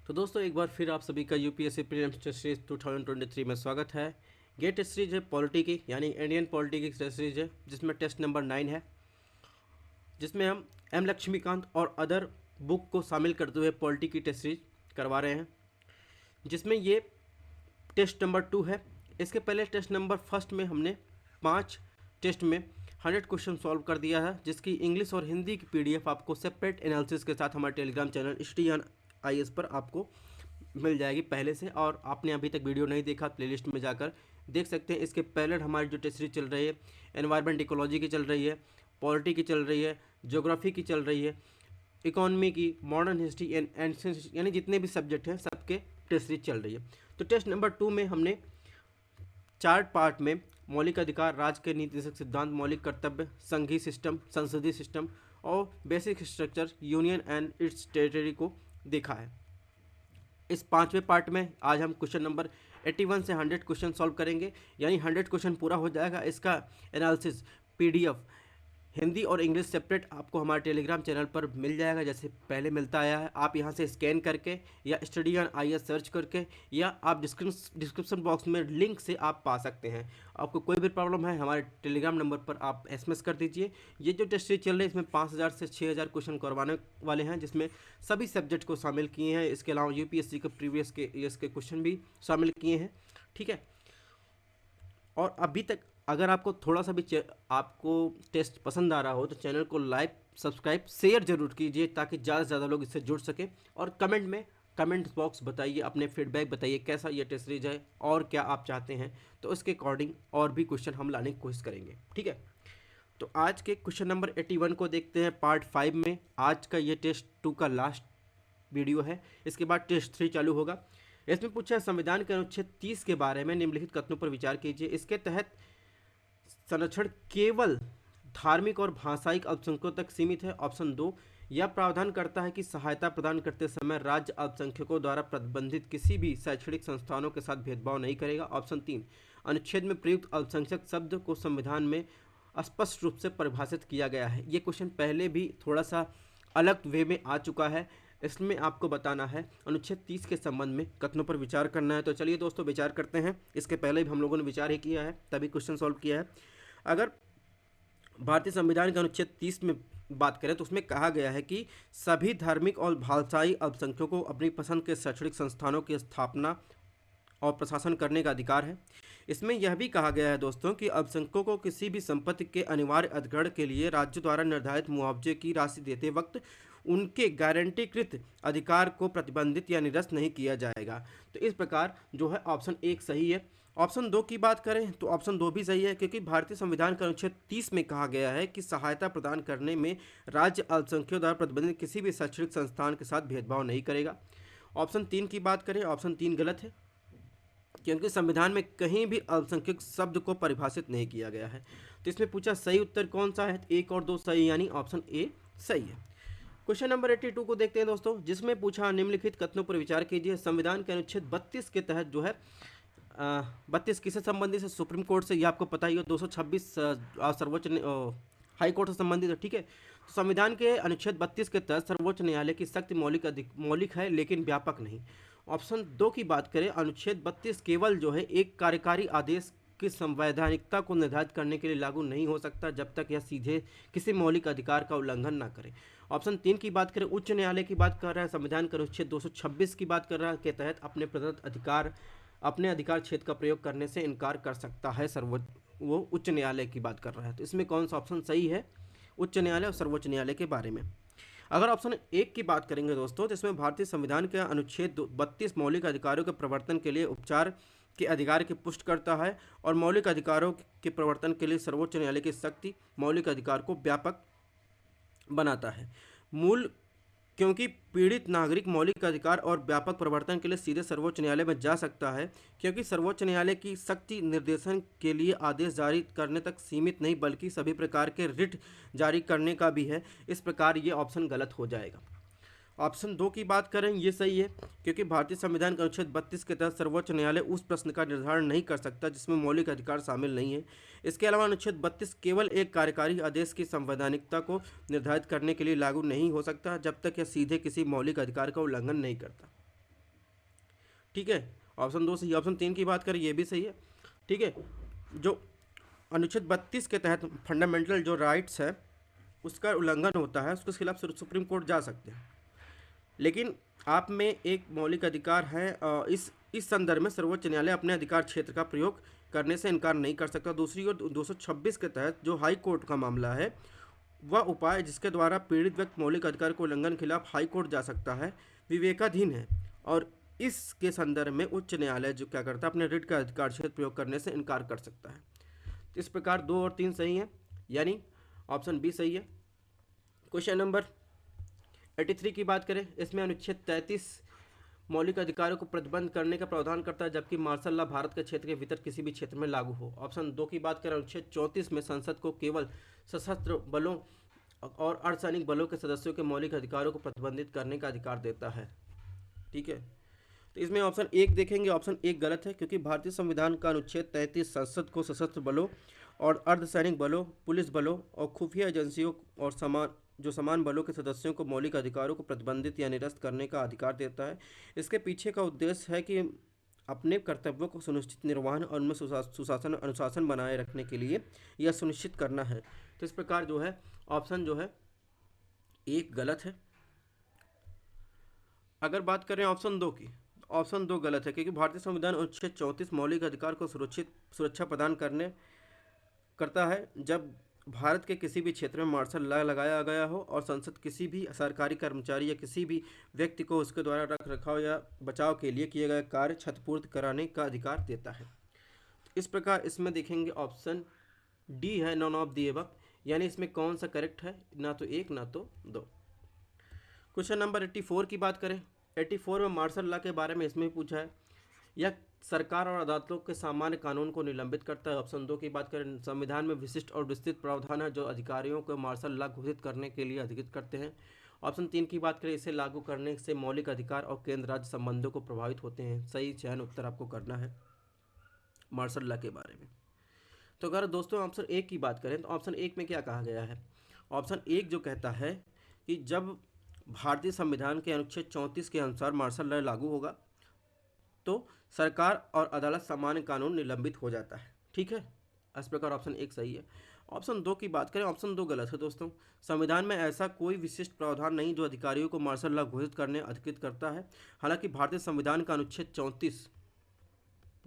तो दोस्तों एक बार फिर आप सभी का यूपीएससी प्रीलिम्स टेस्ट सीरीज 2023 में स्वागत है। ये टेस्ट सीरीज है पॉलिटी की, यानी इंडियन पॉलिटी की टेस्ट सीरीज है, जिसमें टेस्ट नंबर 9 है, जिसमें हम एम लक्ष्मीकांत और अदर बुक को शामिल करते हुए पॉलिटी की टेस्ट सीरीज करवा रहे हैं, जिसमें ये टेस्ट नंबर 2 है। इसके पहले टेस्ट नंबर फर्स्ट में हमने 5 टेस्ट में 100 क्वेश्चन सॉल्व कर दिया है, जिसकी इंग्लिश और हिंदी की पीडीएफ आपको सेपरेट एनालिसिस के साथ हमारे टेलीग्राम चैनल STN IS पर आपको मिल जाएगी पहले से। और आपने अभी तक वीडियो नहीं देखा, प्लेलिस्ट में जाकर देख सकते हैं। इसके पहले हमारी जो टेस्ट सीरीज चल रही है, एनवायरमेंट इकोलॉजी की चल रही है, पॉलिटी की चल रही है, ज्योग्राफी की चल रही है, इकोनॉमी की, modern history and ancient history, यानी जितने भी सब्जेक्ट हैं सबके टेस्ट सीरीज चल रही है। तो टेस्ट नंबर 2 में हमने 4 पार्ट में मौलिक अधिकार, राज्य के नीतिशक सिद्धांत, मौलिक कर्तव्य, संघीय सिस्टम, संसदीय सिस्टम और basic structure, union and it's territory को देखा है। इस 5वें पार्ट में आज हम क्वेश्चन नंबर 81 से 100 क्वेश्चन सॉल्व करेंगे, यानी 100 क्वेश्चन पूरा हो जाएगा। इसका एनालिसिस पीडीएफ हिंदी और इंग्लिश सेपरेट आपको हमारे टेलीग्राम चैनल पर मिल जाएगा, जैसे पहले मिलता आया है। आप यहां से स्कैन करके या STDN IS सर्च करके, या आप डिस्क्रिप्शन बॉक्स में लिंक से आप पा सकते हैं। आपको कोई भी प्रॉब्लम है, हमारे टेलीग्राम नंबर पर आप SMS कर दीजिए। ये जो टेस्ट सीरीज चल रही है, इसमें 5000 से 6000 क्वेश्चन करवाने वाले हैं, जिसमें सभी सब्जेक्ट को शामिल किए हैं। इसके अलावा UPSC के प्रीवियस के ईयर्स के क्वेश्चन भी शामिल किए हैं, ठीक है। और अभी तक अगर आपको थोड़ा सा भी आपको टेस्ट पसंद आ रहा हो तो चैनल को लाइक, सब्सक्राइब, शेयर जरूर कीजिए, ताकि ज़्यादा से ज़्यादा लोग इससे जुड़ सके। और कमेंट में कमेंट बॉक्स बताइए, अपने फीडबैक बताइए कैसा ये टेस्ट सीरीज है और क्या आप चाहते हैं, तो उसके अकॉर्डिंग और भी क्वेश्चन हम लाने की कोशिश करेंगे, ठीक है। तो आज के क्वेश्चन नंबर 81 को देखते हैं पार्ट 5 में। आज का ये टेस्ट 2 का लास्ट वीडियो है, इसके बाद टेस्ट 3 चालू होगा। इसमें पूछा है संविधान के अनुच्छेद 30 के बारे में निम्नलिखित कथनों पर विचार कीजिए। इसके तहत संरक्षण केवल धार्मिक और भाषायिक अल्पसंख्यकों तक सीमित है। ऑप्शन 2, यह प्रावधान करता है कि सहायता प्रदान करते समय राज्य अल्पसंख्यकों द्वारा प्रतिबंधित किसी भी शैक्षणिक संस्थानों के साथ भेदभाव नहीं करेगा। ऑप्शन 3, अनुच्छेद में प्रयुक्त अल्पसंख्यक शब्द को संविधान में स्पष्ट रूप से परिभाषित किया गया है। ये क्वेश्चन पहले भी थोड़ा सा अलग वे में आ चुका है, इसमें आपको बताना है। अनुच्छेद 30 के संबंध में कथनों पर विचार करना है। तो चलिए दोस्तों विचार करते हैं। इसके पहले भी हम लोगों ने विचार ही किया है, तभी क्वेश्चन सॉल्व किया है। अगर भारतीय संविधान के अनुच्छेद 30 में बात करें तो उसमें कहा गया है कि सभी धार्मिक और भाषाई अल्पसंख्यकों को अपनी पसंद के शैक्षणिक संस्थानों की स्थापना और प्रशासन करने का अधिकार है। इसमें यह भी कहा गया है दोस्तों कि अल्पसंख्यकों को किसी भी संपत्ति के अनिवार्य अधिग्रहण के लिए राज्य द्वारा निर्धारित मुआवजे की राशि देते वक्त उनके गारंटीकृत अधिकार को प्रतिबंधित या निरस्त नहीं किया जाएगा। तो इस प्रकार जो है ऑप्शन 1 सही है। ऑप्शन 2 की बात करें तो ऑप्शन 2 भी सही है, क्योंकि भारतीय संविधान के अनुच्छेद 30 में कहा गया है कि सहायता प्रदान करने में राज्य अल्पसंख्यकों द्वारा प्रतिबंधित किसी भी शैक्षणिक संस्थान के साथ भेदभाव नहीं करेगा। ऑप्शन 3 की बात करें, ऑप्शन 3 गलत है, क्योंकि संविधान में कहीं भी अल्पसंख्यक शब्द को परिभाषित नहीं किया गया है। तो इसमें पूछा सही उत्तर कौन सा है, 1 और 2 सही, यानी ऑप्शन ए सही है। क्वेश्चन नंबर 82 को देखते हैं दोस्तों, जिसमें पूछा निम्नलिखित कथनों पर विचार कीजिए। संविधान के अनुच्छेद 32 के तहत जो है 32 किससे संबंधित है, सुप्रीम कोर्ट से, ये आपको पता ही है। 226 सर्वोच्च हाई कोर्ट से संबंधित है, ठीक है। तो संविधान के अनुच्छेद 32 के तहत सर्वोच्च न्यायालय की शक्ति मौलिक है लेकिन व्यापक नहीं। ऑप्शन 2 की बात करें, अनुच्छेद 32 केवल जो है एक कार्यकारी आदेश की संवैधानिकता को निर्धारित करने के लिए लागू नहीं हो सकता जब तक यह सीधे किसी मौलिक अधिकार का उल्लंघन ना करे। ऑप्शन 3 की बात करें, उच्च न्यायालय की बात कर रहा है, संविधान के अनुच्छेद 226 की बात कर रहा है, के तहत अपने अधिकार क्षेत्र का प्रयोग करने से इनकार कर सकता है वो उच्च न्यायालय की बात कर रहा है। तो इसमें कौन सा ऑप्शन सही है, उच्च न्यायालय और सर्वोच्च न्यायालय के बारे में। अगर ऑप्शन 1 की बात करेंगे दोस्तों, जिसमें भारतीय संविधान के अनुच्छेद 32 मौलिक अधिकारों के प्रवर्तन के लिए उपचार के अधिकार की पुष्टि करता है और मौलिक अधिकारों के प्रवर्तन के लिए सर्वोच्च न्यायालय की शक्ति मौलिक अधिकार को व्यापक बनाता है। मूल क्योंकि पीड़ित नागरिक मौलिक अधिकार और व्यापक प्रवर्तन के लिए सीधे सर्वोच्च न्यायालय में जा सकता है, क्योंकि सर्वोच्च न्यायालय की शक्ति निर्देशन के लिए आदेश जारी करने तक सीमित नहीं बल्कि सभी प्रकार के रिट जारी करने का भी है। इस प्रकार ये ऑप्शन गलत हो जाएगा। ऑप्शन 2 की बात करें, ये सही है, क्योंकि भारतीय संविधान के अनुच्छेद 32 के तहत सर्वोच्च न्यायालय उस प्रश्न का निर्धारण नहीं कर सकता जिसमें मौलिक अधिकार शामिल नहीं है। इसके अलावा अनुच्छेद 32 केवल एक कार्यकारी आदेश की संवैधानिकता को निर्धारित करने के लिए लागू नहीं हो सकता जब तक यह सीधे किसी मौलिक अधिकार का उल्लंघन नहीं करता। ठीक है, ऑप्शन 2 सही। ऑप्शन 3 की बात करें ये भी सही है। ठीक है, जो अनुच्छेद 32 के तहत फंडामेंटल जो राइट्स है उसका उल्लंघन होता है, उसके खिलाफ सुप्रीम कोर्ट जा सकते हैं। लेकिन आप में एक मौलिक अधिकार है, इस संदर्भ में सर्वोच्च न्यायालय अपने अधिकार क्षेत्र का प्रयोग करने से इनकार नहीं कर सकता। दूसरी ओर 226 के तहत जो हाई कोर्ट का मामला है, वह उपाय जिसके द्वारा पीड़ित व्यक्ति मौलिक अधिकार को उल्लंघन के खिलाफ हाई कोर्ट जा सकता है, विवेकाधीन है, और इसके संदर्भ में उच्च न्यायालय जो क्या करता है, अपने रिट का अधिकार क्षेत्र प्रयोग करने से इनकार कर सकता है। इस प्रकार 2 और 3 सही है, यानी ऑप्शन बी सही है। क्वेश्चन नंबर 83 की बात करें, इसमें अनुच्छेद 33 मौलिक अधिकारों को प्रतिबंध करने का प्रावधान करता है, जबकि मार्शल लॉ भारत के क्षेत्र के भीतर किसी भी क्षेत्र में लागू हो। ऑप्शन 2 की बात करें, अनुच्छेद 34 में संसद को केवल सशस्त्र बलों और अर्धसैनिक बलों के सदस्यों के मौलिक अधिकारों को प्रतिबंधित करने का अधिकार देता है। ठीक है, तो इसमें ऑप्शन 1 देखेंगे, ऑप्शन 1 गलत है, क्योंकि भारतीय संविधान का अनुच्छेद 33 संसद को सशस्त्र बलों और अर्धसैनिक बलों, पुलिस बलों और खुफिया एजेंसियों और समान बलों के सदस्यों को मौलिक अधिकारों को प्रतिबंधित या निरस्त करने का अधिकार देता है। इसके पीछे का उद्देश्य है कि अपने कर्तव्यों को सुनिश्चित निर्वहन और उनमें सुशासन अनुशासन बनाए रखने के लिए यह सुनिश्चित करना है। तो इस प्रकार जो है ऑप्शन जो है 1 गलत है। अगर बात करें ऑप्शन 2 की, ऑप्शन 2 गलत है, क्योंकि भारतीय संविधान अनुच्छेद 34 मौलिक अधिकार को सुरक्षा प्रदान करता है जब भारत के किसी भी क्षेत्र में मार्शल लॉ लगाया गया हो और संसद किसी भी सरकारी कर्मचारी या किसी भी व्यक्ति को उसके द्वारा रख रखाव या बचाव के लिए किए गए कार्य क्षतिपूर्ति कराने का अधिकार देता है। इस प्रकार इसमें देखेंगे ऑप्शन डी है, नॉन ऑफ दी एबव, यानी इसमें कौन सा करेक्ट है, ना तो 1 ना तो 2। क्वेश्चन नंबर 84 की बात करें, 84 में मार्शल लॉ के बारे में इसमें भी पूछा है। यह सरकार और अदालतों के सामान्य कानून को निलंबित करता है। ऑप्शन 2 की बात करें, संविधान में विशिष्ट और विस्तृत प्रावधान है जो अधिकारियों को मार्शल लॉ घोषित करने के लिए अधिकृत करते हैं। ऑप्शन 3 की बात करें, इसे लागू करने से मौलिक अधिकार और केंद्र राज्य संबंधों को प्रभावित होते हैं। सही चयन उत्तर आपको करना है मार्शल लॉ के बारे में। तो अगर दोस्तों ऑप्शन 1 की बात करें, तो ऑप्शन 1 में क्या कहा गया है, ऑप्शन 1 जो कहता है कि जब भारतीय संविधान के अनुच्छेद 34 के अनुसार मार्शल लॉ लागू होगा तो सरकार और अदालत सामान्य कानून निलंबित हो जाता है। ठीक है, इस प्रकार ऑप्शन 1 सही है। ऑप्शन 2 की बात करें, ऑप्शन 2 गलत है दोस्तों। संविधान में ऐसा कोई विशिष्ट प्रावधान नहीं जो अधिकारियों को मार्शल लॉ घोषित करने अधिकृत करता है। हालांकि भारतीय संविधान का अनुच्छेद 34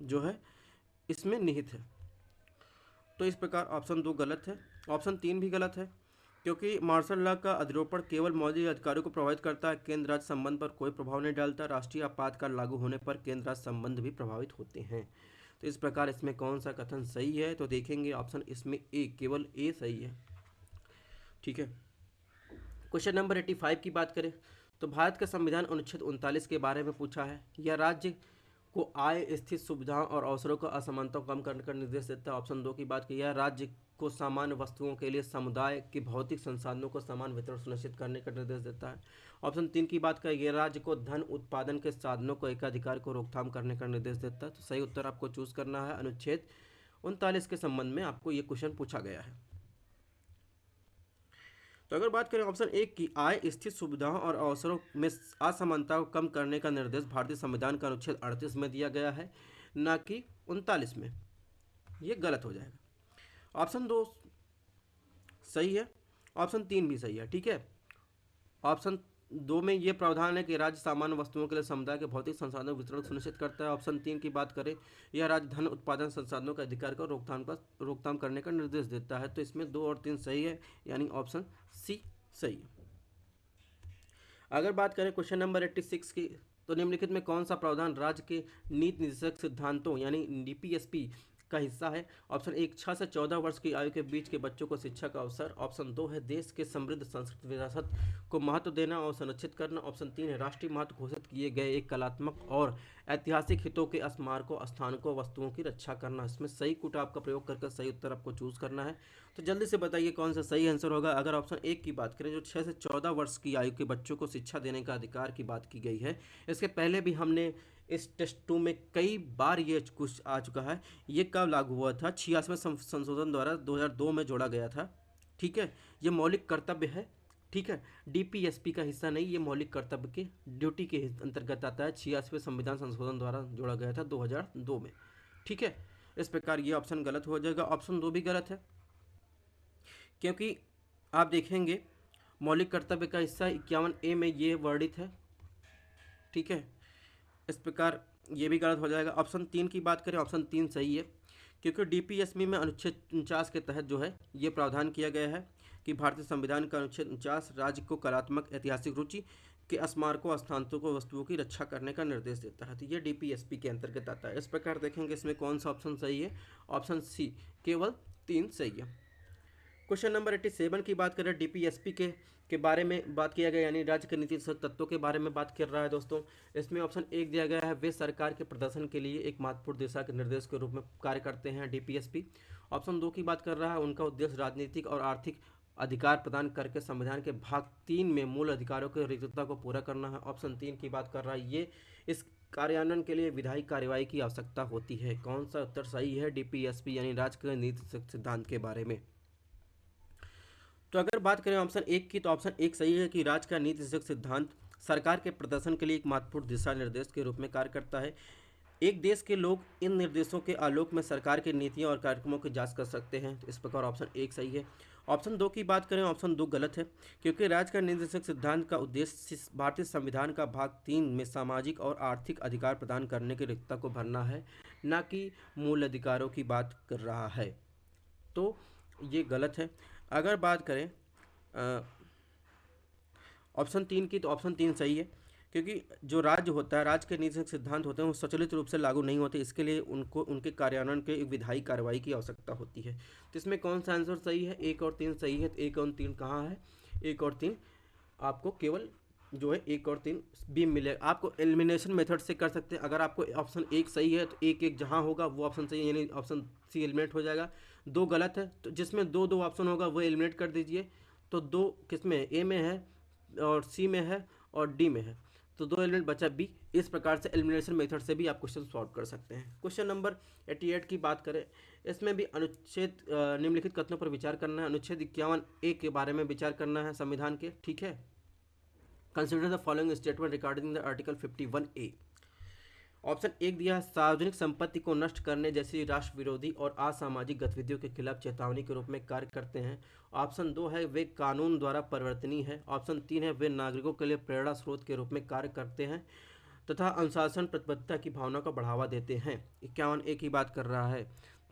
जो है इसमें निहित है। तो इस प्रकार ऑप्शन 2 गलत है। ऑप्शन 3 भी गलत है, क्योंकि मार्शल लॉ का अधिरोपण केवल मौलिक अधिकारों को प्रभावित करता है, केंद्र राज्य संबंध पर कोई प्रभाव नहीं डालता। राष्ट्रीय आपातकाल लागू होने पर केंद्र राज्य संबंध भी प्रभावित होते हैं। तो इस प्रकार इसमें कौन सा कथन सही है, तो देखेंगे ऑप्शन इसमें ए, केवल ए सही है। ठीक है, क्वेश्चन नंबर 85 की बात करें, तो भारत का संविधान अनुच्छेद 39 के बारे में पूछा है। यह राज्य को आय, स्थित सुविधाओं और अवसरों का असमानता को कम करने का निर्देश देता है। ऑप्शन 2 की बात की, यह राज्य को सामान्य वस्तुओं के लिए समुदाय के भौतिक संसाधनों को समान वितरण सुनिश्चित करने का निर्देश देता है। ऑप्शन 3 की बात करें, यह राज्य को धन उत्पादन के साधनों को एकाधिकार को रोकथाम करने का निर्देश देता है। तो सही उत्तर आपको चूज करना है। अनुच्छेद 39 के संबंध में आपको ये क्वेश्चन पूछा गया है। तो अगर बात करें ऑप्शन 1 की, आय, स्थित सुविधाओं और अवसरों में असमानता को कम करने का निर्देश भारतीय संविधान का अनुच्छेद 38 में दिया गया है, ना कि 39 में, ये गलत हो जाएगा। ऑप्शन 2 सही है, ऑप्शन 3 भी सही है। ठीक है, ऑप्शन 2 में ये प्रावधान है कि राज्य सामान्य वस्तुओं के लिए समुदाय के भौतिक संसाधनों वितरण सुनिश्चित करता है। ऑप्शन 3 की बात करें, यह राज्य धन उत्पादन संसाधनों के अधिकार को रोकथाम करने का निर्देश देता है। तो इसमें 2 और 3 सही है, यानी ऑप्शन सी सही है। अगर बात करें क्वेश्चन नंबर 86 की, तो निम्नलिखित में कौन सा प्रावधान राज्य के नीति निर्देशक सिद्धांतों यानी डीपीएसपी का हिस्सा है। ऑप्शन 1, 6 से 14 वर्ष की आयु के बीच के बच्चों को शिक्षा का अवसर। ऑप्शन 2 है देश के समृद्ध सांस्कृतिक विरासत को महत्व देना और संरक्षित करना। ऑप्शन 3 है राष्ट्रीय महत्व घोषित किए गए एक कलात्मक और ऐतिहासिक हितों के स्मारकों, स्थानकों, वस्तुओं की रक्षा करना। इसमें सही कूट आपका प्रयोग करके सही उत्तर आपको चूज करना है। तो जल्दी से बताइए कौन सा सही आंसर होगा। अगर ऑप्शन 1 की बात करें, जो 6 से 14 वर्ष की आयु के बच्चों को शिक्षा देने का अधिकार की बात की गई है, इसके पहले भी हमने इस टेस्ट 2 में कई बार ये कुछ आ चुका है। ये कब लागू हुआ था, 86वें संशोधन द्वारा 2002 में जोड़ा गया था। ठीक है, ये मौलिक कर्तव्य है ठीक है, डीपीएसपी का हिस्सा नहीं, ये मौलिक कर्तव्य के ड्यूटी के अंतर्गत आता है। 86वें संविधान संशोधन द्वारा जोड़ा गया था 2002 में। ठीक है, इस प्रकार ये ऑप्शन गलत हो जाएगा। ऑप्शन 2 भी गलत है, क्योंकि आप देखेंगे मौलिक कर्तव्य का हिस्सा 51A में ये वर्णित है। ठीक है, इस प्रकार ये भी गलत हो जाएगा। ऑप्शन 3 की बात करें, ऑप्शन 3 सही है, क्योंकि डीपीएसपी में अनुच्छेद 49 के तहत जो है ये प्रावधान किया गया है कि भारतीय संविधान का अनुच्छेद 49 राज्य को कलात्मक ऐतिहासिक रुचि के स्मारकों स्थानों वस्तुओं की रक्षा करने का निर्देश देता है। तो ये डीपीएसपी के अंतर्गत आता है। इस प्रकार देखेंगे इसमें कौन सा ऑप्शन सही है, ऑप्शन सी, केवल 3 सही है। क्वेश्चन नंबर 87 की बात करें, डीपीएसपी के बारे में बात किया गया, यानी राज्य के नीति तत्वों के बारे में बात कर रहा है दोस्तों। इसमें ऑप्शन 1 दिया गया है, वे सरकार के प्रदर्शन के लिए एक महत्वपूर्ण दिशा के निर्देश के रूप में कार्य करते हैं डीपीएसपी। ऑप्शन 2 की बात कर रहा है, उनका उद्देश्य राजनीतिक और आर्थिक अधिकार प्रदान करके संविधान के भाग 3 में मूल अधिकारों की रिक्तता को पूरा करना है। ऑप्शन 3 की बात कर रहा है, ये इस कार्यान्वयन के लिए विधायी कार्यवाही की आवश्यकता होती है। कौन सा उत्तर सही है, डीपीएसपी यानी राज्य के नीति सिद्धांत के बारे में। तो अगर बात करें ऑप्शन 1 की, तो ऑप्शन 1 सही है कि राज्य का नीति सिद्धांत सरकार के प्रदर्शन के लिए एक महत्वपूर्ण दिशा निर्देश के रूप में कार्य करता है। एक देश के लोग इन निर्देशों के आलोक में सरकार की नीतियों और कार्यक्रमों की जांच कर सकते हैं। इस प्रकार ऑप्शन 1 सही है। ऑप्शन 2 की बात करें, ऑप्शन 2 गलत है, क्योंकि राज्य का निर्देशक सिद्धांत का उद्देश्य भारतीय संविधान का भाग 3 में सामाजिक और आर्थिक अधिकार प्रदान करने की रिक्तता को भरना है, न कि मूल अधिकारों की बात कर रहा है। तो ये गलत है। अगर बात करें ऑप्शन 3 की, तो ऑप्शन 3 सही है, क्योंकि जो राज्य होता है, राज्य के नीति सिद्धांत होते हैं, वो स्वचालित रूप से लागू नहीं होते। इसके लिए उनको उनके कार्यान्वयन के एक विधायी कार्रवाई की आवश्यकता होती है। तो इसमें कौन सा आंसर सही है, 1 और 3 सही है। तो 1 और 3 कहाँ है, 1 और 3 आपको केवल जो है 1 और 3 बी मिलेगा। आपको एलिमिनेशन मेथड से कर सकते हैं। अगर आपको ऑप्शन 1 सही है तो 1 जहाँ होगा वो ऑप्शन सही है, यानी ऑप्शन सी एलिमिनेट हो जाएगा। 2 गलत है, तो जिसमें 2 ऑप्शन होगा वो एलिमिनेट कर दीजिए। तो 2 किसमें, ए में है और सी में है और डी में है, तो 2 एलिमेंट बचा बी। इस प्रकार से एलिमिनेशन मेथड से भी आप क्वेश्चन सॉल्व कर सकते हैं। क्वेश्चन नंबर 88 की बात करें, इसमें भी अनुच्छेद निम्नलिखित कथनों पर विचार करना है। अनुच्छेद 51A के बारे में विचार करना है संविधान के। ठीक है, consider the following statement regarding the article 51A। Option 1 दिया है, सार्वजनिक संपत्ति को नष्ट करने जैसी राष्ट्र विरोधी और असामाजिक गतिविधियों के खिलाफ चेतावनी के रूप में कार्य करते हैं। ऑप्शन 2 है, वे कानून द्वारा परिवर्तनीय है। ऑप्शन 3 है, वे नागरिकों के लिए प्रेरणा स्रोत के रूप में कार्य करते हैं तथा अनुशासन प्रतिबद्धता की भावना को बढ़ावा देते हैं। 51A की बात कर रहा है।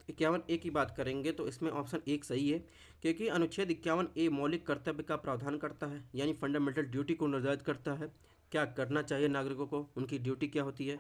51A की बात करेंगे तो इसमें ऑप्शन 1 सही है, क्योंकि अनुच्छेद 51A मौलिक कर्तव्य का प्रावधान करता है, यानी फंडामेंटल ड्यूटी को निर्धारित करता है, क्या करना चाहिए नागरिकों को, उनकी ड्यूटी क्या होती है।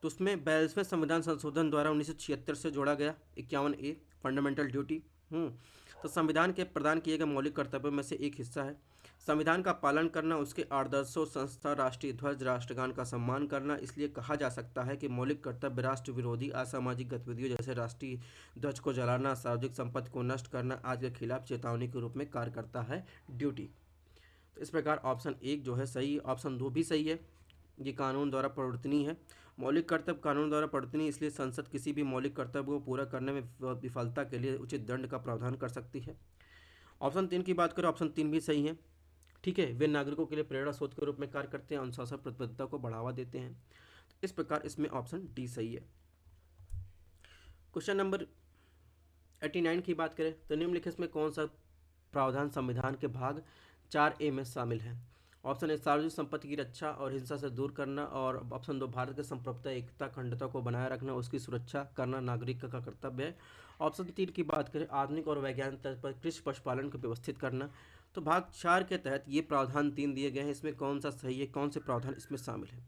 तो उसमें 42वें संविधान संशोधन द्वारा 1976 से जोड़ा गया 51A फंडामेंटल ड्यूटी। तो संविधान के प्रदान किए गए मौलिक कर्तव्यों में से एक हिस्सा है संविधान का पालन करना, उसके आदर्शों, संस्था, राष्ट्रीय ध्वज, राष्ट्रगान का सम्मान करना। इसलिए कहा जा सकता है कि मौलिक कर्तव्य राष्ट्र विरोधी असामाजिक गतिविधियों जैसे राष्ट्रीय ध्वज को जलाना, सार्वजनिक संपत्ति को नष्ट करना आदि के खिलाफ चेतावनी के रूप में कार्य करता है ड्यूटी। तो इस प्रकार ऑप्शन 1 जो है सही, ऑप्शन 2 भी सही है, ये कानून द्वारा परिवर्तनीय है। मौलिक कर्तव्य कानून द्वारा परिवर्तनीय, इसलिए संसद किसी भी मौलिक कर्तव्य को पूरा करने में विफलता के लिए उचित दंड का प्रावधान कर सकती है। ऑप्शन 3 की बात करें, ऑप्शन 3 भी सही है। ठीक है, वे नागरिकों के लिए प्रेरणा स्रोत के रूप में कार्य करते हैं, अनुशासन प्रतिबद्धता को बढ़ावा देते हैं। इस प्रकार इसमें ऑप्शन डी सही है। क्वेश्चन नंबर 89 की बात करें तो निम्नलिखित में कौन सा प्रावधान संविधान के भाग 4A में शामिल है। ऑप्शन 1 सार्वजनिक संपत्ति की रक्षा और हिंसा से दूर करना, और ऑप्शन 2 भारत के संप्रभुता, एकता, अखंडता को बनाए रखना, उसकी सुरक्षा करना नागरिक का कर्तव्य है। ऑप्शन 3 की बात करें, आधुनिक और वैज्ञानिक तर्ज पर कृषि पशुपालन को व्यवस्थित करना। तो भाग 4 के तहत ये प्रावधान 3 दिए गए हैं, इसमें कौन सा सही है, कौन से प्रावधान इसमें शामिल है।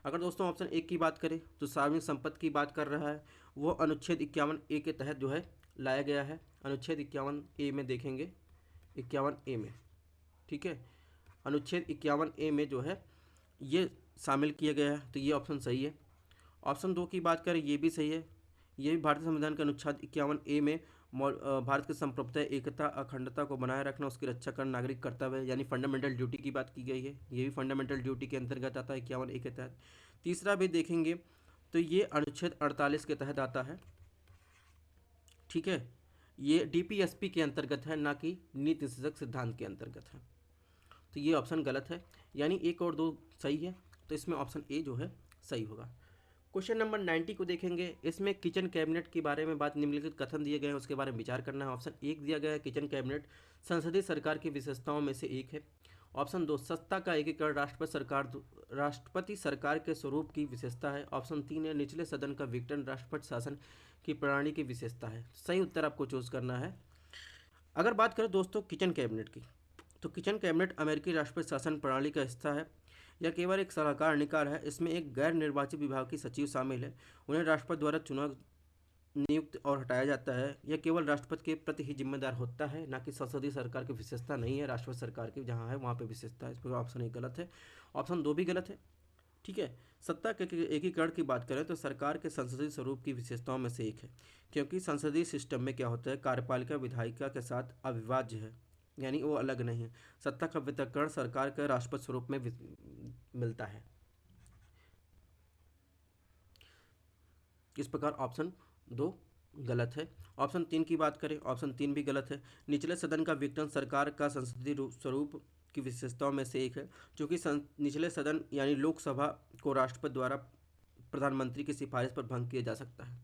अगर दोस्तों ऑप्शन 1 की बात करें तो सार्वजनिक संपत्ति की बात कर रहा है, वो अनुच्छेद 51A के तहत जो है लाया गया है। अनुच्छेद 51A में देखेंगे, 51A में, ठीक है, अनुच्छेद 51A में जो है ये शामिल किया गया है, तो ये ऑप्शन सही है। ऑप्शन 2 की बात करें, ये भी सही है, ये भी भारतीय संविधान के अनुच्छेद 51A में भारत की संप्रभुता, एकता, अखंडता को बनाए रखना, उसकी रक्षा करना नागरिक कर्तव्य है, यानी फंडामेंटल ड्यूटी की बात की गई है। ये भी फंडामेंटल ड्यूटी के अंतर्गत आता है 51A के तहत। तीसरा भी देखेंगे तो ये अनुच्छेद 48 के तहत आता है। ठीक है, ये डीपीएसपी के अंतर्गत है, ना कि नीति निर्देशक सिद्धांत के अंतर्गत है। तो ये ऑप्शन गलत है, यानी 1 और 2 सही है, तो इसमें ऑप्शन ए जो है सही होगा। क्वेश्चन नंबर 90 को देखेंगे। इसमें किचन कैबिनेट के बारे में बात, निम्नलिखित कथन दिए गए हैं उसके बारे में विचार करना है। ऑप्शन 1 दिया गया है, किचन कैबिनेट संसदीय सरकार की विशेषताओं में से एक है। ऑप्शन 2, सत्ता का एकीकरण राष्ट्रपति सरकार के स्वरूप की विशेषता है। ऑप्शन 3 है, निचले सदन का विघटन राष्ट्रपति शासन की प्रणाली की विशेषता है। सही उत्तर आपको चूज करना है। अगर बात करें दोस्तों किचन कैबिनेट की, तो किचन कैबिनेट अमेरिकी राष्ट्रपति शासन प्रणाली का हिस्सा है। यह केवल एक सलाहकार निकाय है। इसमें एक गैर निर्वाचित विभाग की सचिव शामिल है। उन्हें राष्ट्रपति द्वारा चुना, नियुक्त और हटाया जाता है। यह केवल राष्ट्रपति के प्रति ही जिम्मेदार होता है, ना कि संसदीय सरकार की विशेषता नहीं है। राष्ट्रपति सरकार की जहाँ है वहाँ पे विशेषता है। इस पर ऑप्शन 1 गलत है। ऑप्शन 2 भी गलत है। ठीक है। सत्ता के एकीकरण की बात करें तो सरकार के संसदीय स्वरूप की विशेषताओं में से एक है, क्योंकि संसदीय सिस्टम में क्या होता है, कार्यपालिका विधायिका के साथ अविभाज्य है, यानी वो अलग नहीं है। सत्ता का वितरण सरकार के राष्ट्रपति स्वरूप में मिलता है। इस प्रकार ऑप्शन 2 गलत है। ऑप्शन 3 की बात करें, ऑप्शन 3 भी गलत है। निचले सदन का विघटन सरकार का संसदीय स्वरूप की विशेषताओं में से एक है, क्योंकि निचले सदन यानी लोकसभा को राष्ट्रपति द्वारा प्रधानमंत्री की सिफारिश पर भंग किया जा सकता है।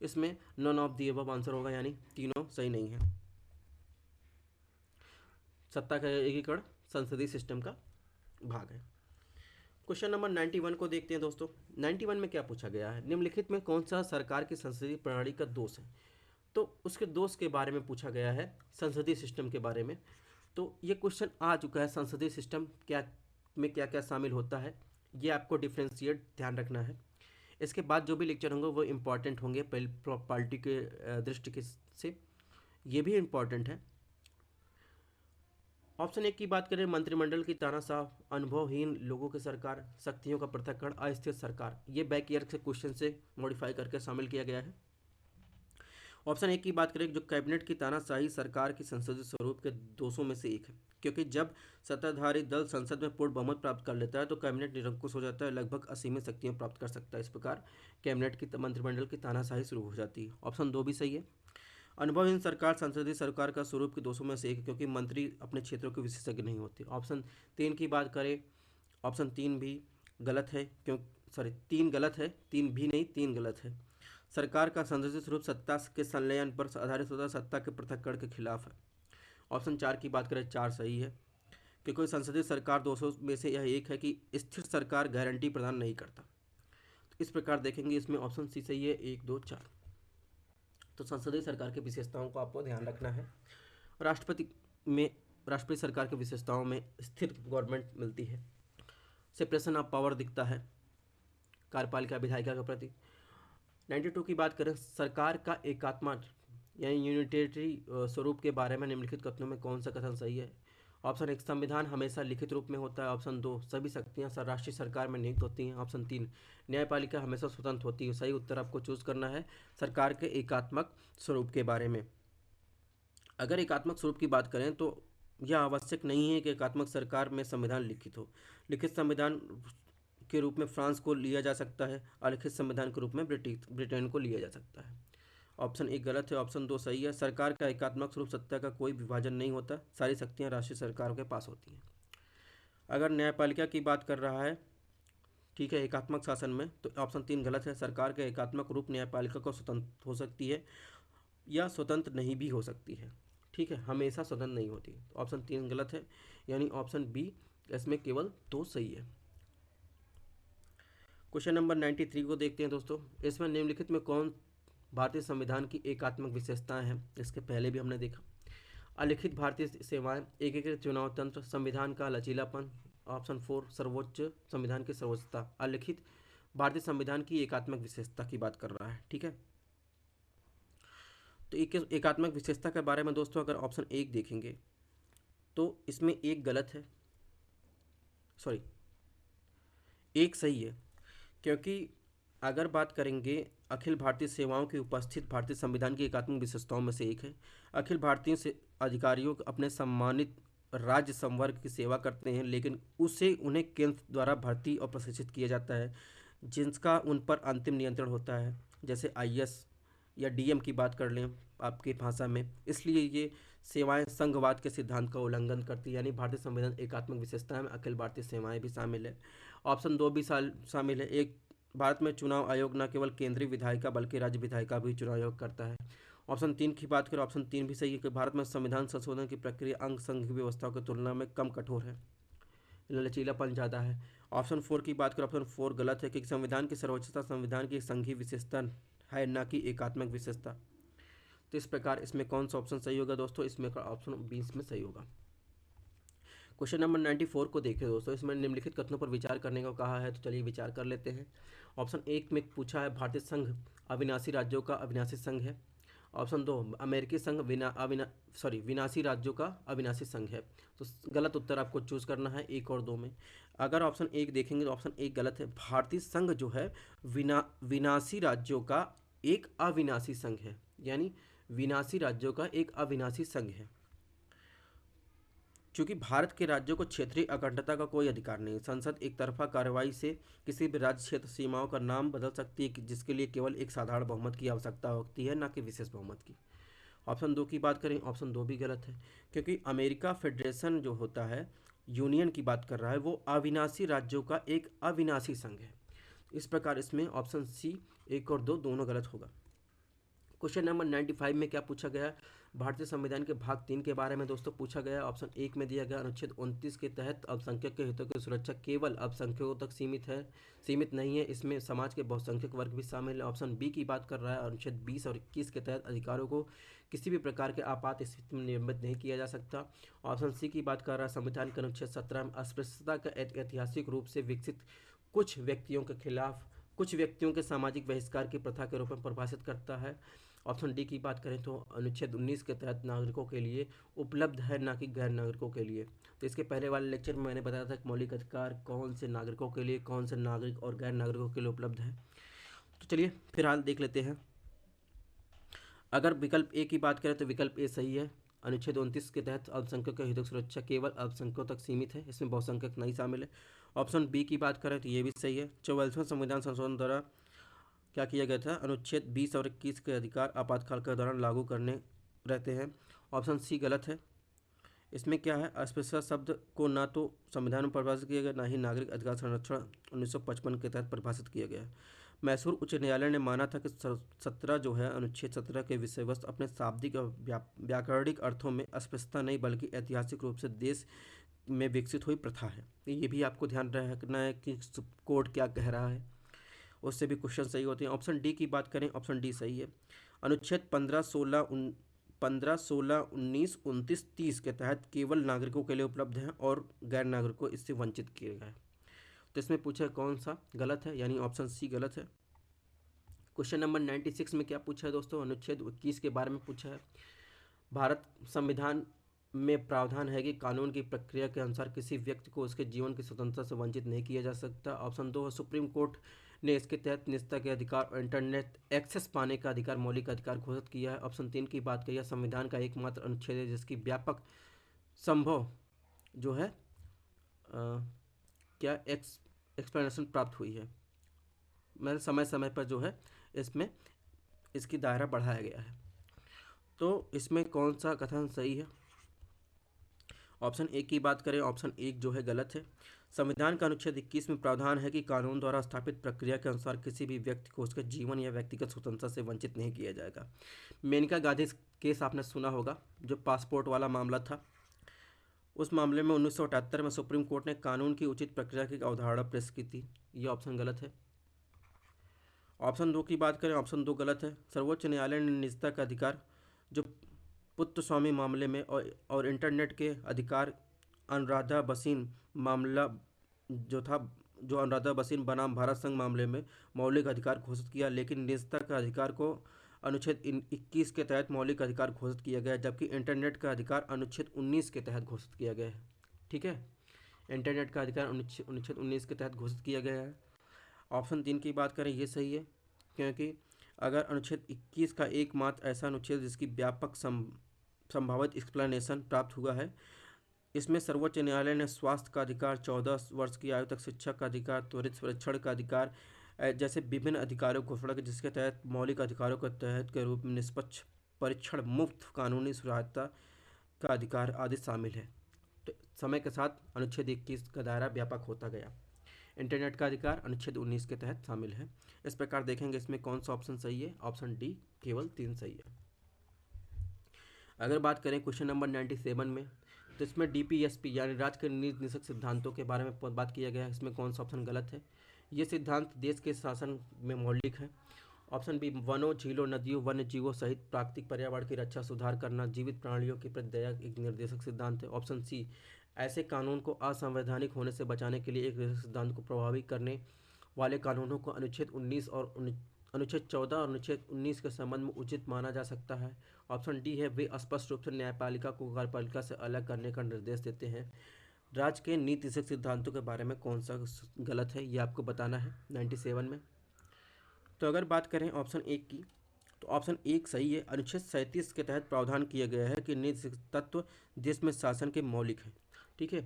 इसमें none of the above answer होगा, यानी तीनों सही नहीं है। सत्ता का एकीकरण संसदीय सिस्टम का भाग है। क्वेश्चन नंबर 91 को देखते हैं दोस्तों। 91 में क्या पूछा गया है, निम्नलिखित में कौन सा सरकार की संसदीय प्रणाली का दोष है। तो उसके दोष के बारे में पूछा गया है, संसदीय सिस्टम के बारे में। तो ये क्वेश्चन आ चुका है, संसदीय सिस्टम क्या में क्या क्या शामिल होता है, ये आपको डिफ्रेंशिएट ध्यान रखना है। इसके बाद जो भी लेक्चर होंगे वो इम्पॉर्टेंट होंगे पार्टी के दृष्टि से, ये भी इम्पॉर्टेंट है। ऑप्शन 1 की बात करें, मंत्रिमंडल की तानाशाह, अनुभवहीन लोगों की सरकार, शक्तियों का पृथक्करण, अस्थिर सरकार। ये बैक ईयर के क्वेश्चन से मॉडिफाई करके शामिल किया गया है। ऑप्शन 1 की बात करें, जो कैबिनेट की तानाशाही सरकार की संसदीय स्वरूप के दोषों में से एक है, क्योंकि जब सत्ताधारी दल संसद में पूर्ण बहुमत प्राप्त कर लेता है तो कैबिनेट निरंकुश हो जाता है, लगभग असीमित शक्तियां प्राप्त कर सकता है। इस प्रकार कैबिनेट की मंत्रिमंडल की तानाशाही शुरू हो जाती है। ऑप्शन 2 भी सही है। अनुभवहीन सरकार संसदीय सरकार का स्वरूप के दोषों में से एक, क्योंकि मंत्री अपने क्षेत्रों के विशेषज्ञ नहीं होते। ऑप्शन 3 की बात करें, ऑप्शन 3 भी गलत है, 3 गलत है, 3 भी नहीं, 3 गलत है। सरकार का संसदीय स्वरूप सत्ता के संलयन पर आधारित होता है, सत्ता के पृथक्करण के खिलाफ है। ऑप्शन 4 की बात करें, 4 सही है, क्योंकि संसदीय सरकार दोषों में से यह एक है कि स्थिर सरकार गारंटी प्रदान नहीं करता। तो इस प्रकार देखेंगे, इसमें ऑप्शन सी सही है, 1 2 4। तो संसदीय सरकार की विशेषताओं को आपको ध्यान रखना है। राष्ट्रपति सरकार की विशेषताओं में स्थिर गवर्नमेंट मिलती है, सेपरेशन ऑफ पावर दिखता है कार्यपालिका विधायिका के प्रति। 92 की बात करें, सरकार का एकात्मक यानी यूनिटेटरी स्वरूप के बारे में निम्नलिखित कथनों में कौन सा कथन सही है। ऑप्शन 1, संविधान हमेशा लिखित रूप में होता है। ऑप्शन 2, सभी शक्तियां राष्ट्रीय सरकार में नियुक्त होती हैं। ऑप्शन 3, न्यायपालिका हमेशा स्वतंत्र होती है। सही उत्तर आपको चूज करना है सरकार के एकात्मक स्वरूप के बारे में। अगर एकात्मक स्वरूप की बात करें तो यह आवश्यक नहीं है कि एकात्मक सरकार में संविधान लिखित हो। लिखित संविधान के रूप में फ्रांस को लिया जा सकता है, अलिखित संविधान के रूप में ब्रिटेन को लिया जा सकता है। ऑप्शन 1 गलत है, ऑप्शन 2 सही है। सरकार का एकात्मक स्वरूप सत्ता का कोई विभाजन नहीं होता, सारी शक्तियां राष्ट्रीय सरकारों के पास होती हैं। अगर न्यायपालिका की बात कर रहा है, ठीक है, एकात्मक शासन में, तो ऑप्शन 3 गलत है। सरकार का एकात्मक रूप न्यायपालिका को स्वतंत्र हो सकती है या स्वतंत्र नहीं भी हो सकती है। ठीक है, हमेशा स्वतंत्र नहीं होती। ऑप्शन 3 गलत है, यानी ऑप्शन बी, इसमें केवल 2 सही है। क्वेश्चन नंबर 93 को देखते हैं दोस्तों। इसमें निम्नलिखित में कौन भारतीय संविधान की एकात्मक विशेषताएं हैं। इसके पहले भी हमने देखा। अलिखित भारतीय सेवाएं, एकीकृत चुनाव तंत्र, संविधान का लचीलापन। ऑप्शन 4, सर्वोच्च संविधान की सर्वोच्चता। अलिखित भारतीय संविधान की एकात्मक विशेषता की बात कर रहा है। ठीक है, तो एकात्मक विशेषता के बारे में दोस्तों अगर ऑप्शन 1 देखेंगे तो इसमें 1 गलत है, सॉरी 1 सही है, क्योंकि अगर बात करेंगे अखिल भारतीय सेवाओं की उपस्थित भारतीय संविधान की एकात्मक विशेषताओं में से एक है। अखिल भारतीय से अधिकारियों अपने सम्मानित राज्य संवर्ग की सेवा करते हैं, लेकिन उन्हें केंद्र द्वारा भर्ती और प्रशिक्षित किया जाता है, जिनका उन पर अंतिम नियंत्रण होता है। जैसे IAS या DM की बात कर लें आपकी भाषा में। इसलिए ये सेवाएं संघवाद के सिद्धांत का उल्लंघन करती है, यानी भारतीय संविधान एकात्मक विशेषता में अखिल भारतीय सेवाएं भी शामिल है। ऑप्शन दो भी शामिल है। एक, भारत में चुनाव आयोग न केवल केंद्रीय विधायिका बल्कि राज्य विधायिका भी चुनाव आयोग करता है। ऑप्शन तीन की बात करें, ऑप्शन तीन भी सही है कि भारत में संविधान संशोधन की प्रक्रिया अंग संघ की व्यवस्थाओं की तुलना में कम कठोर है, लचीलापन ज़्यादा है। ऑप्शन फोर की बात करें, ऑप्शन फोर गलत है कि संविधान की सर्वोच्चता संविधान की संघीय विशेषता है, न कि एकात्मक विशेषता। तो इस प्रकार इसमें कौन सा ऑप्शन सही होगा दोस्तों? इसमें का ऑप्शन 20 में सही होगा। क्वेश्चन नंबर 94 को देखिए दोस्तों, इसमें निम्नलिखित कथनों पर विचार करने को कहा है, तो चलिए विचार कर लेते हैं। ऑप्शन एक में पूछा है भारतीय संघ अविनाशी राज्यों का अविनाशी संघ है। ऑप्शन दो, अमेरिकी संघ विनाशी राज्यों का अविनाशी संघ है। तो गलत उत्तर आपको चूज करना है एक और दो में। अगर ऑप्शन एक देखेंगे तो ऑप्शन एक गलत है। भारतीय संघ जो है विनाशी राज्यों का एक अविनाशी संघ है, यानी विनाशी राज्यों का एक अविनाशी संघ है। चूंकि भारत के राज्यों को क्षेत्रीय अखंडता का कोई अधिकार नहीं, संसद एक तरफा कार्रवाई से किसी भी राज्य क्षेत्र सीमाओं का नाम बदल सकती है, जिसके लिए केवल एक साधारण बहुमत की आवश्यकता होती है, न कि विशेष बहुमत की। ऑप्शन दो की बात करें, ऑप्शन दो भी गलत है, क्योंकि अमेरिका फेडरेशन जो होता है, यूनियन की बात कर रहा है, वो अविनाशी राज्यों का एक अविनाशी संघ है। इस प्रकार इसमें ऑप्शन सी एक और दो दोनों गलत होगा। क्वेश्चन नंबर 95 में क्या पूछा गया? भारतीय संविधान के भाग 3 के बारे में दोस्तों पूछा गया। ऑप्शन एक में दिया गया अनुच्छेद 29 के तहत अल्पसंख्यक के हितों की सुरक्षा केवल अल्पसंख्यकों तक सीमित नहीं है, इसमें समाज के बहुसंख्यक वर्ग भी शामिल है। ऑप्शन बी की बात कर रहा है, अनुच्छेद 20 और 21 के तहत अधिकारों को किसी भी प्रकार के आपात स्थिति में निर्मित नहीं किया जा सकता। ऑप्शन सी की बात कर रहा है, संविधान के अनुच्छेद 17 में अस्पृश्यता का ऐतिहासिक रूप से विकसित कुछ व्यक्तियों के खिलाफ कुछ व्यक्तियों के सामाजिक बहिष्कार की प्रथा के रूप में परिभाषित करता है। ऑप्शन डी की बात करें तो अनुच्छेद 19 के तहत नागरिकों के लिए उपलब्ध है, ना कि गैर नागरिकों के लिए। तो इसके पहले वाले लेक्चर में मैंने बताया था कि मौलिक अधिकार कौन से नागरिकों के लिए, कौन से नागरिक और गैर नागरिकों के लिए उपलब्ध है। तो चलिए फिलहाल देख लेते हैं। अगर विकल्प ए की बात करें तो विकल्प ए सही है। अनुच्छेद 29 के तहत अल्पसंख्यकों के हितों की सुरक्षा केवल अल्पसंख्यकों तक सीमित है, इसमें बहुसंख्यक नहीं शामिल है। ऑप्शन बी की बात करें तो ये भी सही है। 44वें संविधान संशोधन द्वारा क्या किया गया था? अनुच्छेद 20 और 21 के अधिकार आपातकाल के दौरान लागू करने रहते हैं। ऑप्शन सी गलत है। इसमें क्या है, अस्पृश्यता शब्द को ना तो संविधान में परिभाषित किया गया, ना ही नागरिक अधिकार संरक्षण 1955 के तहत परिभाषित किया गया। मैसूर उच्च न्यायालय ने माना था कि 17 जो है अनुच्छेद 17 के विषय वस्तु अपने शाब्दिक और व्याकरणिक अर्थों में अस्पृश्यता नहीं बल्कि ऐतिहासिक रूप से देश में विकसित हुई प्रथा है। ये भी आपको ध्यान रखना है कि कोर्ट क्या कह रहा है, उससे भी क्वेश्चन सही होते हैं। ऑप्शन डी की बात करें, ऑप्शन डी सही है। अनुच्छेद 15, 16, 19, 29, 30 के तहत केवल नागरिकों के लिए उपलब्ध है और गैर नागरिकों इससे वंचित किए गए। तो इसमें पूछा कौन सा गलत है, यानी ऑप्शन सी गलत है। क्वेश्चन नंबर 96 में क्या पूछा है दोस्तों? अनुच्छेद 21 के बारे में पूछा है। भारत संविधान में प्रावधान है कि कानून की प्रक्रिया के अनुसार किसी व्यक्ति को उसके जीवन की स्वतंत्रता से वंचित नहीं किया जा सकता। ऑप्शन दो है, सुप्रीम कोर्ट ने इसके तहत निजता के अधिकार और इंटरनेट एक्सेस पाने का अधिकार मौलिक अधिकार घोषित किया है। ऑप्शन तीन की बात करिए, संविधान का एकमात्र अनुच्छेद है जिसकी व्यापक संभव जो है क्या एक्सप्लेनेशन प्राप्त हुई है, मैंने समय समय पर जो है इसमें इसकी दायरा बढ़ाया गया है। तो इसमें कौन सा कथन सही है? ऑप्शन एक की बात करें, ऑप्शन एक जो है गलत है। संविधान का अनुच्छेद 21 में प्रावधान है कि कानून द्वारा स्थापित प्रक्रिया के अनुसार किसी भी व्यक्ति को उसके जीवन या व्यक्तिगत स्वतंत्रता से वंचित नहीं किया जाएगा। मेनका गांधी केस आपने सुना होगा, जो पासपोर्ट वाला मामला था। उस मामले में 1978 में सुप्रीम कोर्ट ने कानून की उचित प्रक्रिया की अवधारणा पेश की थी। ये ऑप्शन गलत है। ऑप्शन दो की बात करें, ऑप्शन दो गलत है। सर्वोच्च न्यायालय ने निजता का अधिकार जो पुत्र स्वामी मामले में और इंटरनेट के अधिकार अनुराधा बसीन मामला जो था, जो अनुराधा बसीन बनाम भारत संघ मामले में मौलिक अधिकार घोषित किया, लेकिन निजता का अधिकार को अनुच्छेद 21 के तहत मौलिक अधिकार घोषित किया गया, जबकि इंटरनेट का अधिकार अनुच्छेद 19 के तहत घोषित किया गया है। ठीक है, इंटरनेट का अधिकार अनुच्छेद 19 के तहत घोषित किया गया है। ऑप्शन तीन की बात करें, ये सही है, क्योंकि अगर अनुच्छेद 21 का एकमात्र ऐसा अनुच्छेद जिसकी व्यापक संभावित एक्सप्लेनेशन प्राप्त हुआ है, इसमें सर्वोच्च न्यायालय ने स्वास्थ्य का अधिकार, 14 वर्ष की आयु तक शिक्षा का अधिकार, त्वरित परीक्षण का अधिकार जैसे विभिन्न अधिकारों को घोषणा की, जिसके तहत मौलिक अधिकारों के तहत के रूप में निष्पक्ष परीक्षण, मुफ्त कानूनी सहायता, का अधिकार आदि शामिल है। तो समय के साथ अनुच्छेद 21 का दायरा व्यापक होता गया। इंटरनेट का अधिकार अनुच्छेद 19 के तहत शामिल है। इस प्रकार देखेंगे इसमें कौन सा ऑप्शन सही है। ऑप्शन डी केवल 3 सही है। अगर बात करें क्वेश्चन नंबर 97 में, तो इसमें डीपीएसपी यानी राज्य के नीति निषेध सिद्धांतों के बारे में बात किया गया है। इसमें कौन सा ऑप्शन गलत है। ये सिद्धांत देश के शासन में मौलिक है। ऑप्शन बी, वनों, झीलों, नदियों, वन्य जीवों सहित प्राकृतिक पर्यावरण की रक्षा, सुधार करना, जीवित प्राणियों के प्रति दया एक निर्देशक सिद्धांत है। ऑप्शन सी, ऐसे कानून को असंवैधानिक होने से बचाने के लिए एक निर्देशक सिद्धांत को प्रभावित करने वाले कानूनों को अनुच्छेद 19 और अनुच्छेद 14 और अनुच्छेद 19 के संबंध में उचित माना जा सकता है। ऑप्शन डी है, वे स्पष्ट रूप से न्यायपालिका को कार्यपालिका से अलग करने का निर्देश देते हैं। राज्य के नीति सिद्धांतों के बारे में कौन सा गलत है, ये आपको बताना है 97 में। तो अगर बात करें ऑप्शन एक की, तो ऑप्शन एक सही है। अनुच्छेद 37 के तहत प्रावधान किया गया है कि नीति तत्व देश में शासन के मौलिक हैं। ठीक है,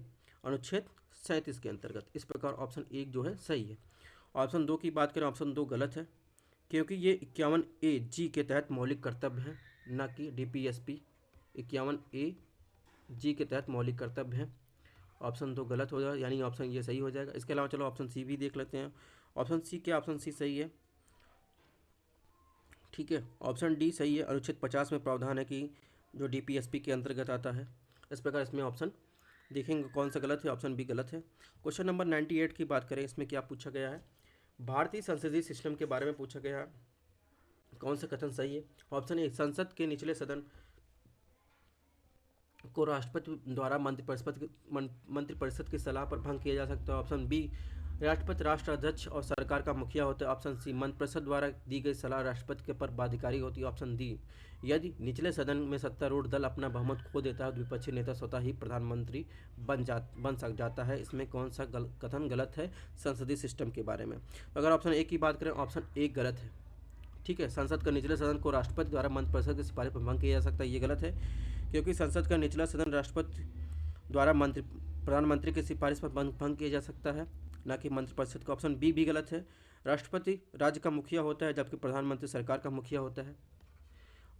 अनुच्छेद 37 के अंतर्गत। इस प्रकार ऑप्शन एक जो है सही है। ऑप्शन दो की बात करें, ऑप्शन दो गलत है, क्योंकि ये 51A(G) के तहत मौलिक कर्तव्य है, न कि डीपीएसपी। 51A(G) के तहत मौलिक कर्तव्य है। ऑप्शन दो गलत हो जाएगा, यानी ऑप्शन ये सही हो जाएगा। इसके अलावा चलो ऑप्शन सी भी देख लेते हैं। ऑप्शन सी क्या, ऑप्शन सी सही है। ठीक है, ऑप्शन डी सही है। अनुच्छेद 50 में प्रावधान है कि जो डीपीएसपी के अंतर्गत आता है। इस प्रकार इसमें ऑप्शन देखेंगे कौन सा गलत है। ऑप्शन बी गलत है। क्वेश्चन नंबर 98 की बात करें, इसमें क्या पूछा गया है। भारतीय संसदीय सिस्टम के बारे में पूछा गया है। कौन सा कथन सही है। ऑप्शन ए, संसद के निचले सदन को राष्ट्रपति द्वारा मंत्रिपरिषद की सलाह पर भंग किया जा सकता है। ऑप्शन बी, राष्ट्रपति राष्ट्र अध्यक्ष और सरकार का मुखिया होता है। ऑप्शन सी, मंत्रिपरिषद द्वारा दी गई सलाह राष्ट्रपति के पर बाध्यकारी होती है। ऑप्शन डी, यदि निचले सदन में सत्तारूढ़ दल अपना बहुमत खो देता है तो विपक्षी नेता स्वतः ही प्रधानमंत्री बन जाता है। इसमें कौन सा कथन गलत है संसदीय सिस्टम के बारे में। अगर ऑप्शन ए की बात करें, ऑप्शन ए गलत है। ठीक है, संसद का निचले सदन को राष्ट्रपति द्वारा मंत्रिपरिषद की सिफारिश पर भंग किया जा सकता है, ये गलत है, क्योंकि संसद का निचला सदन राष्ट्रपति द्वारा प्रधानमंत्री की सिफारिश पर भंग किया जा सकता है, न कि मंत्रिपरिषद का। ऑप्शन बी भी गलत है। राष्ट्रपति राज्य का मुखिया होता है, जबकि प्रधानमंत्री सरकार का मुखिया होता है।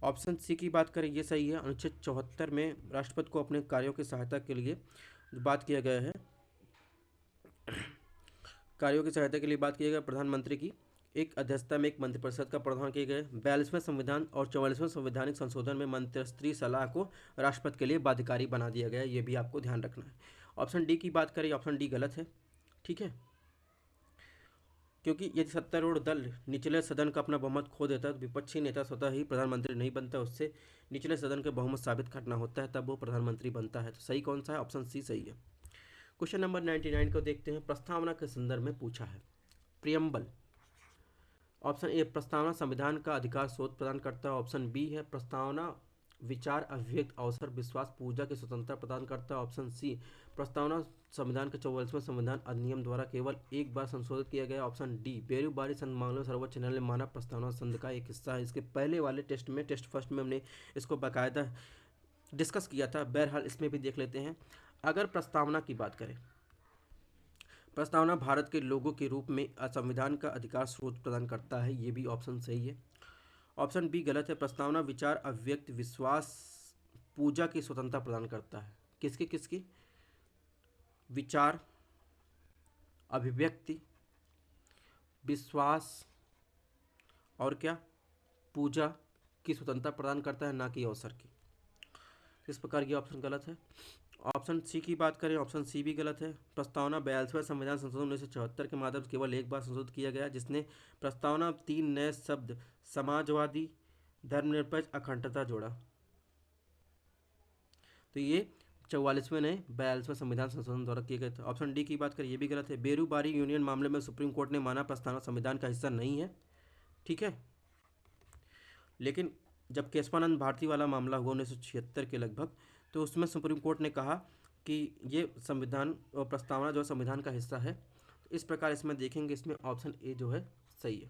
ऑप्शन सी की बात करें, ये सही है। अनुच्छेद 74 में राष्ट्रपति को अपने कार्यों की सहायता के लिए बात किया गया है। कार्यों की सहायता के लिए बात किया गया प्रधानमंत्री की एक अध्यक्षता में एक मंत्रिपरिषद का प्रावधान किए गए। 42वें संविधान और 44वें संवैधानिक संशोधन में मंत्रिस्तरीय सलाह को राष्ट्रपति के लिए बाध्यकारी बना दिया गया है, ये भी आपको ध्यान रखना है। ऑप्शन डी की बात करें, ऑप्शन डी गलत है। ठीक है, क्योंकि यदि सत्तारूढ़ दल निचले सदन का अपना बहुमत खो देता है तो विपक्षी नेता स्वतः ही प्रधानमंत्री नहीं बनता, उससे निचले सदन के बहुमत साबित करना होता है, तब वो प्रधानमंत्री बनता है। तो सही कौन सा है, ऑप्शन सी सही है। क्वेश्चन नंबर 99 को देखते हैं। प्रस्तावना के संदर्भ में पूछा है। प्रियम्बल। ऑप्शन ए, प्रस्तावना संविधान का अधिकार स्रोत प्रदान करता है। ऑप्शन बी है, प्रस्तावना विचार, अभिव्यक्ति, अवसर, विश्वास, पूजा की स्वतंत्रता प्रदान करता है। ऑप्शन सी, प्रस्तावना संविधान के 44वें संविधान अधिनियम द्वारा केवल एक बार संशोधित किया गया। ऑप्शन डी, बेरूबारी संघ मामले में सर्वोच्च न्यायालय मानव प्रस्तावना संघ का एक हिस्सा है। इसके पहले वाले टेस्ट फर्स्ट में हमने इसको बाकायदा डिस्कस किया था, बहरहाल इसमें भी देख लेते हैं। अगर प्रस्तावना की बात करें, प्रस्तावना भारत के लोगों के रूप में संविधान का अधिकार स्रोत प्रदान करता है, ये भी ऑप्शन सही है। ऑप्शन बी गलत है। प्रस्तावना विचार, अभिव्यक्ति, विश्वास, पूजा की स्वतंत्रता प्रदान करता है। किसकी किसकी? विचार, अभिव्यक्ति, विश्वास और क्या, पूजा की स्वतंत्रता प्रदान करता है, ना कि अवसर की। इस प्रकार ये ऑप्शन गलत है। ऑप्शन सी की बात करें, ऑप्शन सी भी गलत है। प्रस्तावना 42वें संविधान संशोधन 1974 के माध्यम से केवल एक बार संशोधित किया गया, जिसने प्रस्तावना 3 नए शब्द समाजवादी, धर्मनिरपेक्ष, अखंडता जोड़ा। तो ये 44वें नए 42वें संविधान संशोधन द्वारा किए गए थे। ऑप्शन डी की बात करें, ये भी गलत है। बेरूबारी यूनियन मामले में सुप्रीम कोर्ट ने माना प्रस्तावना संविधान का हिस्सा नहीं है। ठीक है, लेकिन जब केशवानंद भारती वाला मामला हुआ 1976 के लगभग, तो उसमें सुप्रीम कोर्ट ने कहा कि ये संविधान और प्रस्तावना जो संविधान का हिस्सा है। तो इस प्रकार इसमें देखेंगे, इसमें ऑप्शन ए जो है सही है।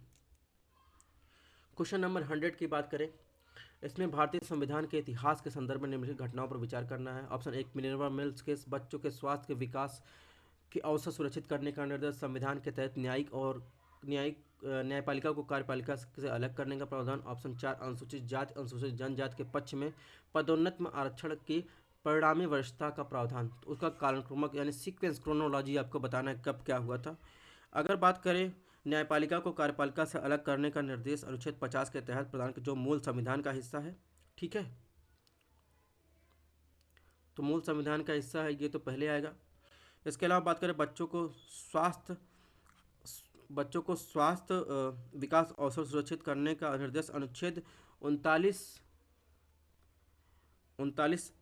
क्वेश्चन नंबर 100 की बात करें, इसमें भारतीय संविधान के इतिहास के संदर्भ में निम्नलिखित घटनाओं पर विचार करना है। ऑप्शन एक, मिनर्वा मिल्स केस, बच्चों के स्वास्थ्य के विकास के अवसर सुरक्षित करने का निर्देश, संविधान के तहत न्यायपालिका को कार्यपालिका से अलग करने का प्रावधान। ऑप्शन 4, अनुसूचित जाति अनुसूचित जनजाति के पक्ष में पदोन्नति में आरक्षण की परिणामी वरिष्ठता का प्रावधान, तो उसका कालक्रमक यानी सीक्वेंस क्रोनोलॉजी आपको बताना है कब क्या हुआ था। अगर बात करें न्यायपालिका को कार्यपालिका से अलग करने का निर्देश अनुच्छेद 50 के तहत प्रदान जो मूल संविधान का हिस्सा है, ठीक है, तो मूल संविधान का हिस्सा है, ये तो पहले आएगा। इसके अलावा बात करें बच्चों को स्वास्थ्य विकास अवसर सुरक्षित करने का निर्देश अनुच्छेद 39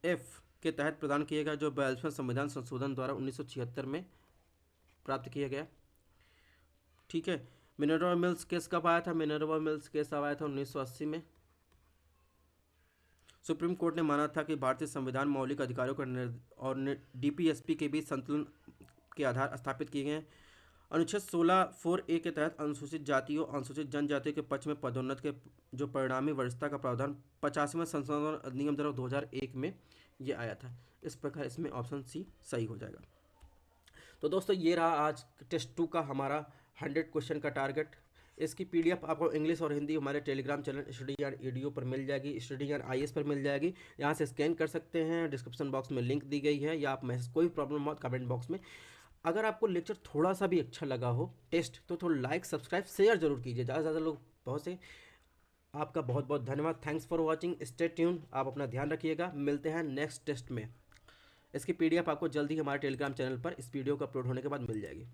F के तहत प्रदान किया गया, जो 42वें संविधान संशोधन द्वारा 1976 में प्राप्त किया गया, ठीक है। मिनर्वा मिल्स केस कब आया था? मिनर्वा मिल्स केस आया था 1980 में। सुप्रीम कोर्ट ने माना था कि भारतीय संविधान मौलिक अधिकारों और डीपीएसपी के बीच संतुलन के आधार स्थापित किए गए हैं। अनुच्छेद 16(4)A के तहत अनुसूचित जातियों अनुसूचित जनजातियों के पक्ष में पदोन्नत के जो परिणामी वरिष्ठता का प्रावधान 50वें संशोधन अधिनियम द्वारा 2001 में ये आया था। इस प्रकार इसमें ऑप्शन सी सही हो जाएगा। तो दोस्तों ये रहा आज टेस्ट 2 का हमारा 100 क्वेश्चन का टारगेट। इसकी पीडीएफ आपको इंग्लिश और हिंदी हमारे टेलीग्राम चैनल स्टडी ज्ञान ईडीओ पर मिल जाएगी, स्टडी ज्ञान आईएएस पर मिल जाएगी। यहाँ से स्कैन कर सकते हैं, डिस्क्रिप्शन बॉक्स में लिंक दी गई है, या आप मैसेज कोई प्रॉब्लम हो कमेंट बॉक्स में। अगर आपको लेक्चर थोड़ा सा भी अच्छा लगा हो टेस्ट, तो थोड़ा लाइक सब्सक्राइब शेयर जरूर कीजिए, ज़्यादा से ज़्यादा लोग पहुँचे। आपका बहुत बहुत धन्यवाद। Thanks for watching, stay tune. आप अपना ध्यान रखिएगा, मिलते हैं नेक्स्ट टेस्ट में। इसकी पीडीएफ आपको जल्दी हमारे टेलीग्राम चैनल पर इस वीडियो को अपलोड होने के बाद मिल जाएगी।